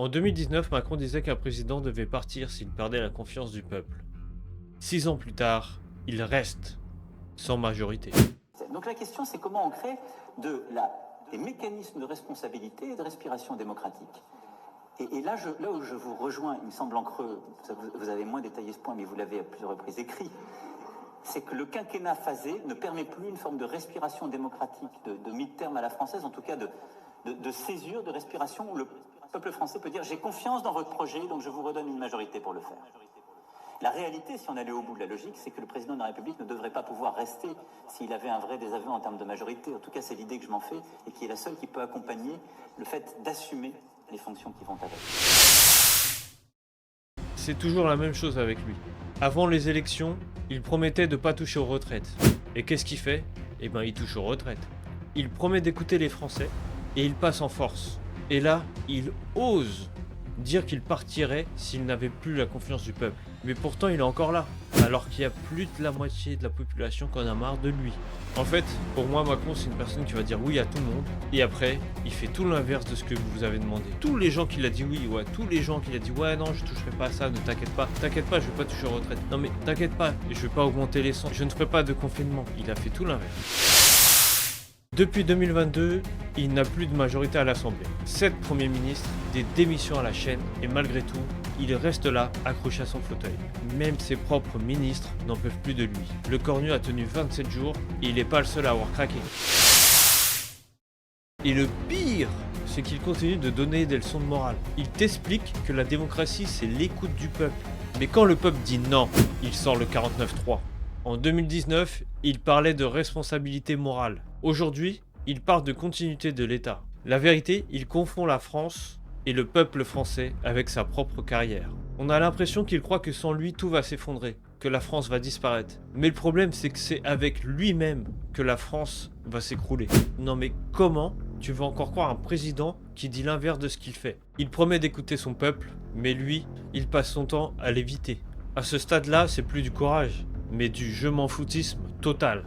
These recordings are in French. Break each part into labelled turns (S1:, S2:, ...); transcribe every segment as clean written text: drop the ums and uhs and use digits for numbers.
S1: En 2019, Macron disait qu'un président devait partir s'il perdait la confiance du peuple. 6 ans plus tard, il reste sans majorité.
S2: Donc la question, c'est comment on crée des mécanismes de responsabilité et de respiration démocratique. Et là où je vous rejoins, il me semble en creux, vous avez moins détaillé ce point, mais vous l'avez à plusieurs reprises écrit, c'est que le quinquennat phasé ne permet plus une forme de respiration démocratique, de mi-terme à la française, en tout cas de césure, de respiration, où le peuple français peut dire « j'ai confiance dans votre projet, donc je vous redonne une majorité pour le faire ». La réalité, si on allait au bout de la logique, c'est que le président de la République ne devrait pas pouvoir rester s'il avait un vrai désaveu en termes de majorité. En tout cas, c'est l'idée que je m'en fais et qui est la seule qui peut accompagner le fait d'assumer les fonctions qui vont avec.
S1: C'est toujours la même chose avec lui. Avant les élections, il promettait de ne pas toucher aux retraites. Et qu'est-ce qu'il fait? Eh ben, il touche aux retraites. Il promet d'écouter les Français et il passe en force. Et là, il ose dire qu'il partirait s'il n'avait plus la confiance du peuple. Mais pourtant, il est encore là, alors qu'il y a plus de la moitié de la population qui en a marre de lui. En fait, pour moi, Macron, c'est une personne qui va dire oui à tout le monde, et après, il fait tout l'inverse de ce que vous avez demandé. Tous les gens qui l'a dit oui, ouais, tous les gens qui l'a dit ouais, non, je toucherai pas à ça, ne t'inquiète pas, je vais pas toucher aux retraites. Non mais t'inquiète pas, je vais pas augmenter les sons, je ne ferai pas de confinement. Il a fait tout l'inverse. Depuis 2022, il n'a plus de majorité à l'Assemblée. 7 premiers ministres, des démissions à la chaîne, et malgré tout, il reste là, accroché à son fauteuil. Même ses propres ministres n'en peuvent plus de lui. Le cornu a tenu 27 jours, et il n'est pas le seul à avoir craqué. Et le pire, c'est qu'il continue de donner des leçons de morale. Il t'explique que la démocratie, c'est l'écoute du peuple. Mais quand le peuple dit non, il sort le 49-3. En 2019, il parlait de responsabilité morale. Aujourd'hui, il parle de continuité de l'État. La vérité, il confond la France et le peuple français avec sa propre carrière. On a l'impression qu'il croit que sans lui, tout va s'effondrer, que la France va disparaître. Mais le problème, c'est que c'est avec lui-même que la France va s'écrouler. Non mais comment tu veux encore croire un président qui dit l'inverse de ce qu'il fait? Il promet d'écouter son peuple, mais lui, il passe son temps à l'éviter. À ce stade-là, c'est plus du courage, mais du je m'en foutisme total.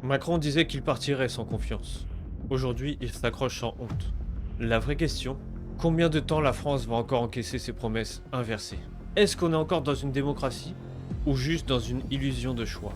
S1: Macron disait qu'il partirait sans confiance. Aujourd'hui, il s'accroche sans honte. La vraie question, combien de temps la France va encore encaisser ses promesses inversées? Est-ce qu'on est encore dans une démocratie ou juste dans une illusion de choix?